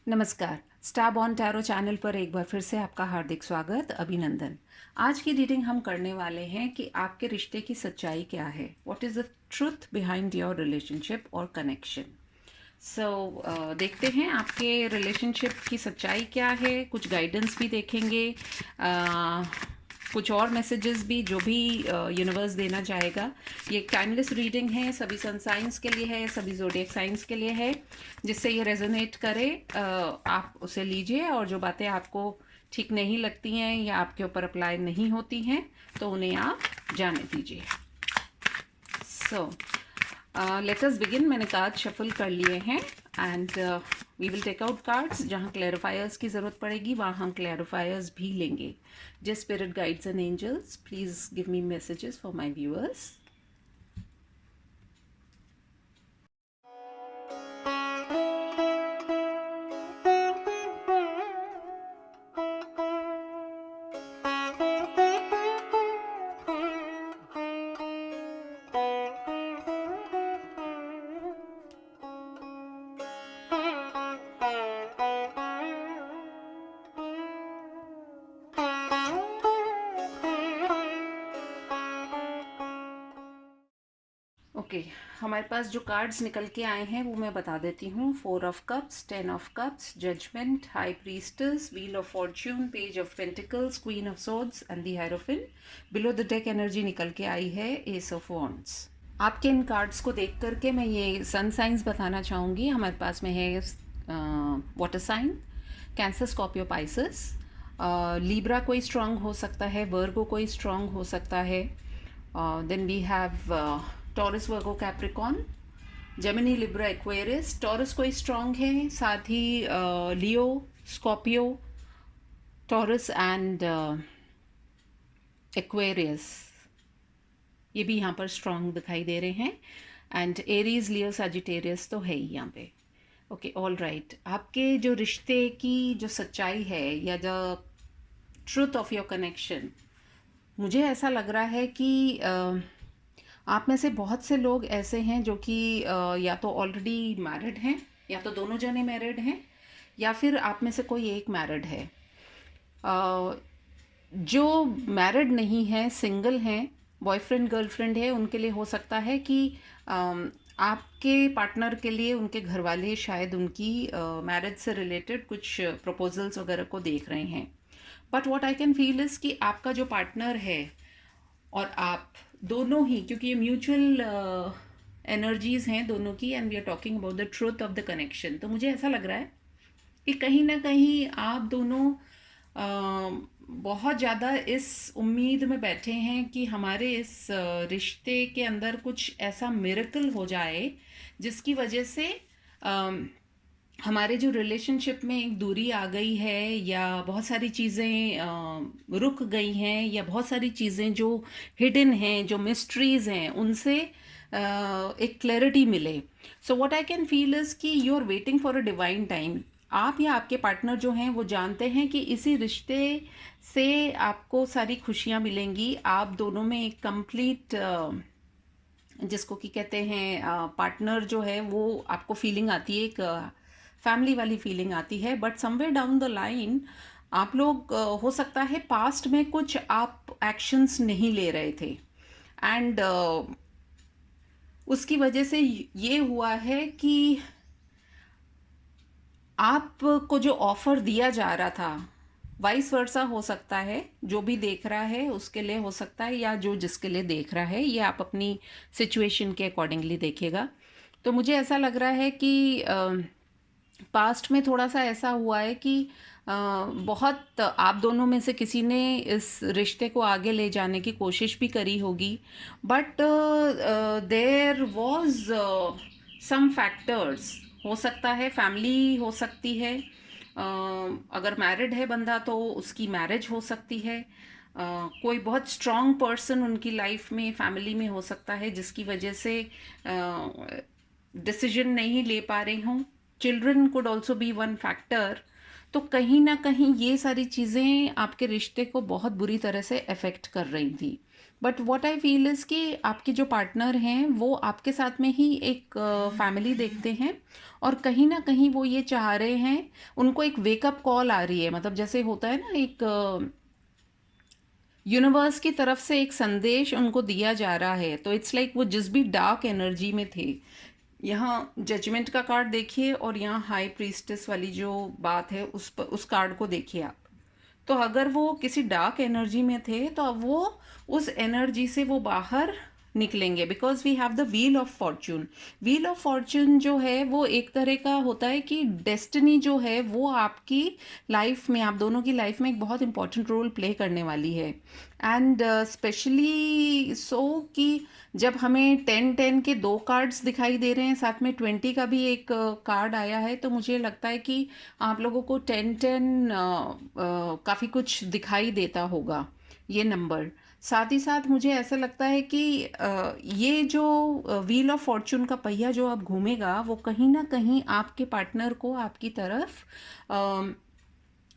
नमस्कार। Star born tarot channel पर एक बार फिर से आपका हार्दिक स्वागत, अभिनंदन। आज की रीडिंग हम करने वाले हैं कि आपके रिश्ते की सच्चाई क्या है। What is the truth behind your relationship और कनेक्शन। देखते हैं आपके रिलेशनशिप की सच्चाई क्या है। कुछ गाइडेंस भी देखेंगे, कुछ और मैसेजेस भी जो भी यूनिवर्स देना चाहेगा। ये टाइमलेस रीडिंग है, सभी सन साइंस के लिए है, सभी ज़ोडिएक साइंस के लिए है। जिससे ये रेजोनेट करे आप उसे लीजिए, और जो बातें आपको ठीक नहीं लगती हैं या आपके ऊपर अप्लाई नहीं होती हैं तो उन्हें आप जाने दीजिए। So let us begin. मैंने कार्ड शफल कर लिए हैं and we will take out cards. जहाँ क्लैरिफायर्स की ज़रूरत पड़ेगी वहाँ हम क्लैरिफायर्स भी लेंगे। Just spirit guides and angels, please give me messages for my viewers. Okay, हमारे पास जो कार्ड्स निकल के आए हैं वो मैं बता देती हूँ। 4 of cups, 10 of cups, judgement, high priestess, wheel of fortune, page of pentacles, queen of swords and the hierophant. Below the deck energy निकल के आई है एस ऑफ वॉन्ड्स। आपके इन कार्ड्स को देख करके मैं ये सन साइंस बताना चाहूँगी। हमारे पास में है water sign, Cancer, Scorpio, Pisces. Libra कोई स्ट्रांग हो सकता है, वर्गो कोई स्ट्रांग हो सकता है। Then we have Taurus, Virgo, Capricorn, Gemini, Libra, Aquarius. Taurus कोई स्ट्रांग है, साथ ही Leo, Scorpio, Taurus and Aquarius, ये भी यहाँ पर स्ट्रांग दिखाई दे रहे हैं। एंड एरीज, लियो, सजिटेरियस तो है ही यहाँ पे। Okay, all right. आपके जो रिश्ते की जो सच्चाई है या जो ट्रूथ ऑफ योर कनेक्शन, मुझे ऐसा लग रहा है कि आप में से बहुत से लोग ऐसे हैं जो कि या तो ऑलरेडी मैरिड हैं, या तो दोनों जने मैरिड हैं, या फिर आप में से कोई एक मैरिड है। जो मैरिड नहीं है, सिंगल हैं, बॉयफ्रेंड गर्लफ्रेंड है, उनके लिए हो सकता है कि आपके पार्टनर के लिए उनके घर वाले शायद उनकी मैरिज से रिलेटेड कुछ प्रपोजल्स वगैरह को देख रहे हैं। But what I can feel is कि आपका जो पार्टनर है और आप दोनों ही, क्योंकि ये म्यूचुअल एनर्जीज हैं दोनों की, and we are talking about the truth of the connection, तो मुझे ऐसा लग रहा है कि कहीं ना कहीं आप दोनों बहुत ज़्यादा इस उम्मीद में बैठे हैं कि हमारे इस रिश्ते के अंदर कुछ ऐसा मिरेकल हो जाए जिसकी वजह से हमारे जो रिलेशनशिप में एक दूरी आ गई है, या बहुत सारी चीज़ें रुक गई हैं, या बहुत सारी चीज़ें जो हिडन हैं, जो मिस्ट्रीज़ हैं, उनसे एक क्लैरिटी मिले। So what I can feel is कि you are waiting for a divine time. आप या आपके पार्टनर जो हैं वो जानते हैं कि इसी रिश्ते से आपको सारी खुशियाँ मिलेंगी। आप दोनों में एक कंप्लीट, जिसको कि कहते हैं पार्टनर जो है, वो आपको फीलिंग आती है, एक फैमिली वाली फीलिंग आती है। But somewhere down the line आप लोग हो सकता है पास्ट में कुछ आप एक्शंस नहीं ले रहे थे, एंड उसकी वजह से ये हुआ है कि आपको जो ऑफर दिया जा रहा था, वाइस वर्सा हो सकता है, जो भी देख रहा है उसके लिए हो सकता है, या जो जिसके लिए देख रहा है, ये आप अपनी सिचुएशन के अकॉर्डिंगली देखिएगा। तो मुझे ऐसा लग रहा है कि पास्ट में थोड़ा सा ऐसा हुआ है कि बहुत आप दोनों में से किसी ने इस रिश्ते को आगे ले जाने की कोशिश भी करी होगी, but there was some factors. हो सकता है फैमिली हो सकती है, अगर मैरिड है बंदा तो उसकी मैरिज हो सकती है, कोई बहुत स्ट्रॉन्ग पर्सन उनकी लाइफ में, फैमिली में हो सकता है, जिसकी वजह से डिसीजन नहीं ले पा रहे हों। Children could also be one factor. तो कहीं न कहीं ये सारी चीज़ें आपके रिश्ते को बहुत बुरी तरह से अफ़ेक्ट कर रही थी। But what I feel is कि आपके जो पार्टनर हैं, वो आपके साथ में ही एक फ़ैमिली देखते हैं और कहीं न कहीं वो ये चाह रहे हैं, उनको एक वेकअप कॉल आ रही है। मतलब जैसे होता है ना, एक यूनिवर्स की तरफ से एक संदेश उनको दिया जा रहा है। तो इट्स लाइक वो जिस भी डार्क एनर्जी में थे, यहाँ जजमेंट का कार्ड देखिए और यहाँ हाई प्रीस्टेस वाली जो बात है उस कार्ड को देखिए आप। तो अगर वो किसी डार्क एनर्जी में थे, तो अब वो उस एनर्जी से वो बाहर निकलेंगे, because we have the wheel of fortune. Wheel of fortune जो है वो एक तरह का होता है कि डेस्टिनी जो है वो आपकी लाइफ में, आप दोनों की लाइफ में एक बहुत इंपॉर्टेंट रोल प्ले करने वाली है। एंड स्पेशली सो कि जब हमें 10-10 के 2 कार्ड्स दिखाई दे रहे हैं, साथ में 20 का भी एक कार्ड आया है, तो मुझे लगता है कि आप लोगों को 10-10 काफ़ी कुछ दिखाई देता होगा, ये नंबर। साथ ही साथ मुझे ऐसा लगता है कि ये जो व्हील ऑफ फॉर्च्यून का पहिया जो अब घूमेगा, वो कहीं न कहीं आपके पार्टनर को आपकी तरफ अ,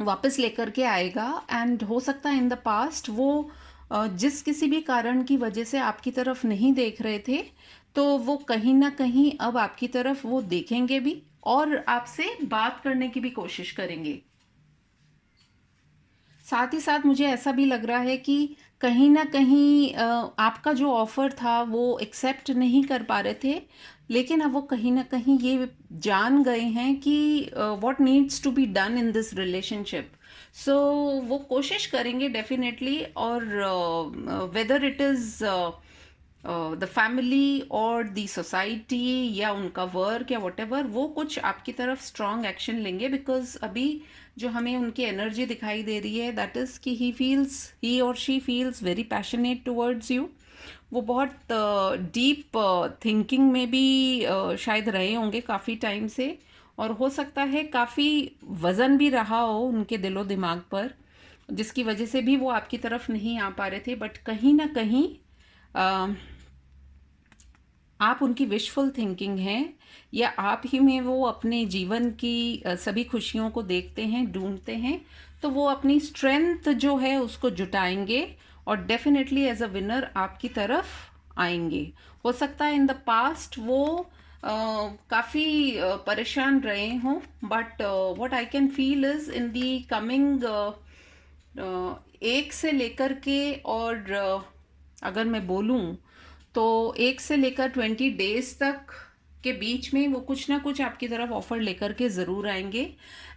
वापस लेकर के आएगा। एंड हो सकता है इन द पास्ट वो जिस किसी भी कारण की वजह से आपकी तरफ नहीं देख रहे थे, तो वो कहीं ना कहीं अब आपकी तरफ वो देखेंगे भी और आपसे बात करने की भी कोशिश करेंगे। साथ ही साथ मुझे ऐसा भी लग रहा है कि कहीं न कहीं आपका जो ऑफ़र था वो एक्सेप्ट नहीं कर पा रहे थे, लेकिन अब वो कहीं न कहीं ये जान गए हैं कि what needs to be done in this relationship. So वो कोशिश करेंगे डेफ़िनेटली, और whether it is the family और द सोसाइटी या उनका वर्क या व्हाटएवर, वो कुछ आपकी तरफ स्ट्रॉन्ग एक्शन लेंगे, बिकॉज अभी जो हमें उनकी एनर्जी दिखाई दे रही है, दैट इज़ कि ही और she feels very passionate towards you. वो बहुत डीप थिंकिंग में भी शायद रहे होंगे काफ़ी टाइम से, और हो सकता है काफ़ी वज़न भी रहा हो उनके दिलो दिमाग पर, जिसकी वजह से भी वो आपकी तरफ नहीं आ पा रहे थे। बट कहीं ना कहीं अ, आप उनकी विशफुल थिंकिंग हैं, या आप ही में वो अपने जीवन की सभी खुशियों को देखते हैं, ढूंढते हैं। तो वो अपनी स्ट्रेंथ जो है उसको जुटाएंगे और डेफिनेटली एज अ विनर आपकी तरफ आएंगे। हो सकता है इन द पास्ट वो काफ़ी परेशान रहे हों, but what I can feel is in the coming 1 से लेकर के, और अगर मैं बोलूँ तो 1 से लेकर 20 डेज तक के बीच में वो कुछ ना कुछ आपकी तरफ ऑफर लेकर के ज़रूर आएंगे।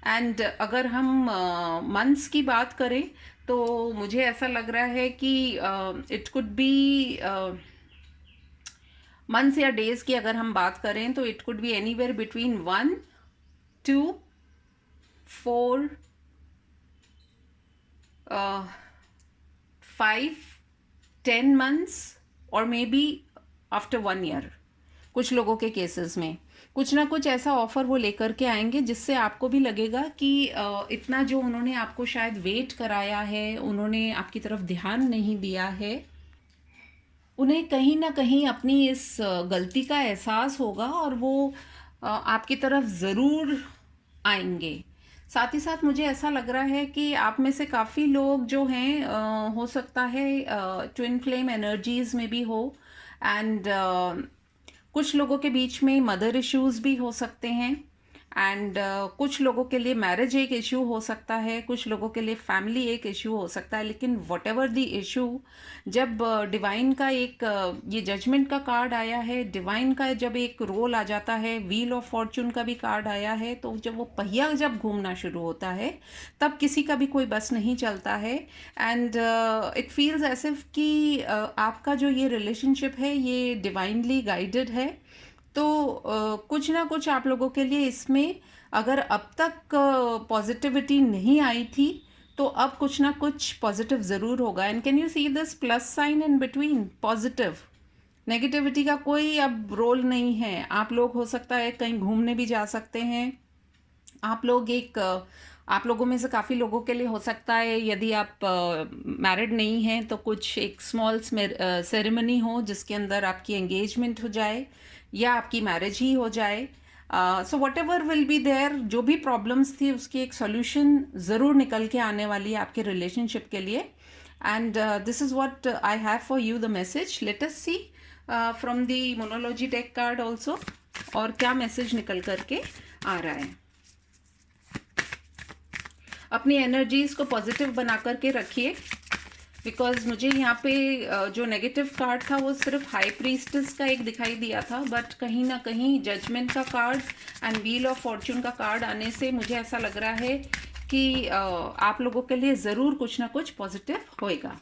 एंड अगर हम मंथ्स की बात करें, तो मुझे ऐसा लग रहा है कि इट कुड बी मंथ्स या डेज की अगर हम बात करें, तो it could be anywhere between 1 to 4 5-10 months, और मे बी आफ्टर 1 year। कुछ लोगों के केसेस में कुछ ना कुछ ऐसा ऑफर वो लेकर के आएंगे जिससे आपको भी लगेगा कि इतना जो उन्होंने आपको शायद वेट कराया है, उन्होंने आपकी तरफ ध्यान नहीं दिया है, उन्हें कहीं ना कहीं अपनी इस गलती का एहसास होगा और वो आपकी तरफ ज़रूर आएंगे। साथ ही साथ मुझे ऐसा लग रहा है कि आप में से काफ़ी लोग जो हैं, हो सकता है ट्विन फ्लेम एनर्जीज में भी हो। एंड कुछ लोगों के बीच में मदर इश्यूज भी हो सकते हैं। एंड कुछ लोगों के लिए मैरिज एक इशू हो सकता है, कुछ लोगों के लिए फैमिली एक इशू हो सकता है। लेकिन वट एवर द इशू, जब डिवाइन का एक ये जजमेंट का कार्ड आया है, डिवाइन का जब एक रोल आ जाता है, व्हील ऑफ फॉर्च्यून का भी कार्ड आया है, तो जब वो पहिया जब घूमना शुरू होता है, तब किसी का भी कोई बस नहीं चलता है। And it feels as if कि आपका जो ये रिलेशनशिप है ये डिवाइनली गाइडेड है। तो कुछ ना कुछ आप लोगों के लिए इसमें, अगर अब तक पॉजिटिविटी नहीं आई थी, तो अब कुछ ना कुछ पॉजिटिव ज़रूर होगा। And can you see this plus sign in between? Positive, negativity का कोई अब रोल नहीं है। आप लोग हो सकता है कहीं घूमने भी जा सकते हैं। आप लोगों में से काफ़ी लोगों के लिए हो सकता है, यदि आप मैरिड नहीं हैं, तो कुछ एक स्मॉल सेरेमनी हो जिसके अंदर आपकी एंगेजमेंट हो जाए या आपकी मैरिज ही हो जाए। So whatever will be there, जो भी प्रॉब्लम्स थी उसकी एक सोल्यूशन ज़रूर निकल के आने वाली है आपके रिलेशनशिप के लिए. And this is what I have for you the message. Let us see from the Moonology deck card also, और क्या मैसेज निकल करके आ रहा है. अपनी एनर्जीज को पॉजिटिव बना करके रखिए, बिकॉज मुझे यहाँ पे जो नेगेटिव कार्ड था वो सिर्फ हाई प्रीस्टेस का एक दिखाई दिया था, बट कहीं ना कहीं जजमेंट का card and wheel of Fortune का कार्ड आने से मुझे ऐसा लग रहा है कि आप लोगों के लिए ज़रूर कुछ ना कुछ पॉजिटिव होएगा.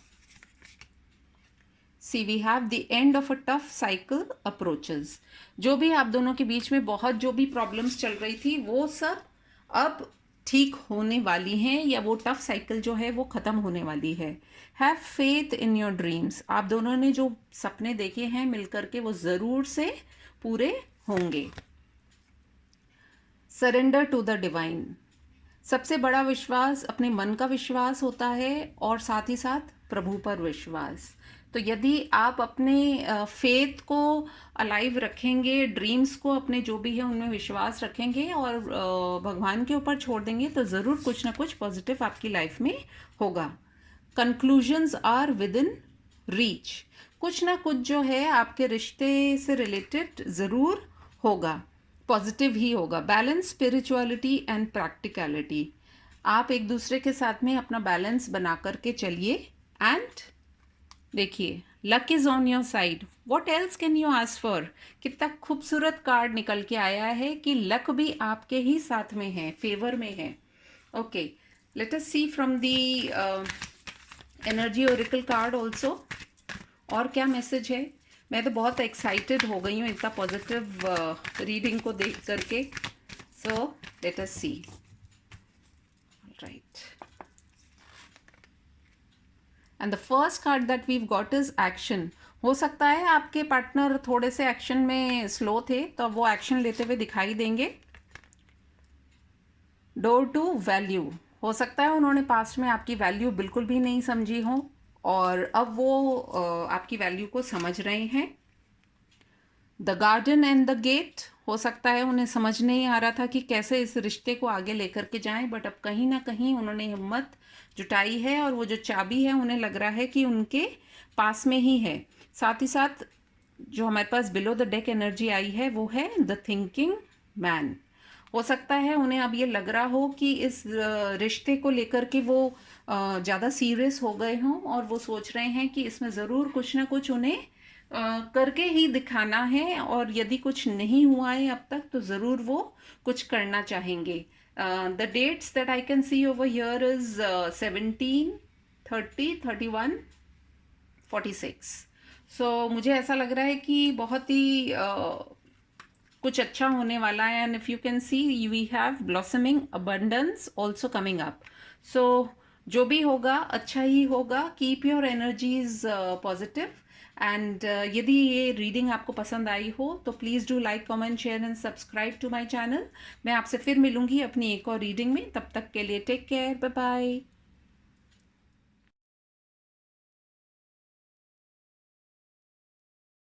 See we have the end of a tough cycle approaches. जो भी आप दोनों के बीच में बहुत जो भी प्रॉब्लम्स चल रही थी वो सब अब ठीक होने वाली हैं, या वो टफ साइकिल जो है वो ख़त्म होने वाली है. Have faith in your dreams. आप दोनों ने जो सपने देखे हैं मिलकर के वो ज़रूर से पूरे होंगे. Surrender to the divine. सबसे बड़ा विश्वास अपने मन का विश्वास होता है, और साथ ही साथ प्रभु पर विश्वास. तो यदि आप अपने फेथ को अलाइव रखेंगे, ड्रीम्स को अपने जो भी है उनमें विश्वास रखेंगे और भगवान के ऊपर छोड़ देंगे, तो ज़रूर कुछ ना कुछ पॉजिटिव आपकी लाइफ में होगा. Conclusions are within reach. कुछ ना कुछ जो है आपके रिश्ते से रिलेटेड ज़रूर होगा, पॉजिटिव ही होगा. Balance spirituality and practicality. आप एक दूसरे के साथ में अपना बैलेंस बना करके चलिए. एंड देखिए, luck is on your side. What else can you ask for. कितना खूबसूरत कार्ड निकल के आया है कि लक भी आपके ही साथ में है, फेवर में है. Okay, let us see from the energy oracle card also. और क्या मैसेज है. मैं तो बहुत एक्साइटेड हो गई हूँ इतना पॉजिटिव रीडिंग को देख करके. So let us see. Right, and the first card that we've got is action. हो सकता है आपके पार्टनर थोड़े से एक्शन में स्लो थे, तो वो एक्शन लेते हुए दिखाई देंगे. Door to value. हो सकता है उन्होंने पास्ट में आपकी वैल्यू बिल्कुल भी नहीं समझी हो, और अब वो आपकी वैल्यू को समझ रहे हैं. The garden and the gate. हो सकता है उन्हें समझ नहीं आ रहा था कि कैसे इस रिश्ते को आगे लेकर के जाएं, बट अब कहीं ना कहीं उन्होंने हिम्मत जुटाई है, और वो जो चाबी है उन्हें लग रहा है कि उनके पास में ही है. साथ ही साथ जो हमारे पास बिलो द डेक एनर्जी आई है वो है द थिंकिंग मैन. हो सकता है उन्हें अब ये लग रहा हो कि इस रिश्ते को लेकर के वो ज़्यादा सीरियस हो गए हों, और वो सोच रहे हैं कि इसमें ज़रूर कुछ ना कुछ उन्हें करके ही दिखाना है, और यदि कुछ नहीं हुआ है अब तक तो ज़रूर वो कुछ करना चाहेंगे. The dates that I can see over here is 17, 30, 31, 46. So मुझे ऐसा लग रहा है कि बहुत ही कुछ अच्छा होने वाला है. And if you can see we have blossoming abundance also coming up. So जो भी होगा अच्छा ही होगा. Keep your energies positive. And यदि ये रीडिंग आपको पसंद आई हो तो please do like, comment, share and subscribe to my channel. मैं आपसे फिर मिलूंगी अपनी एक और रीडिंग में. तब तक के लिए टेक केयर, बाय बाय.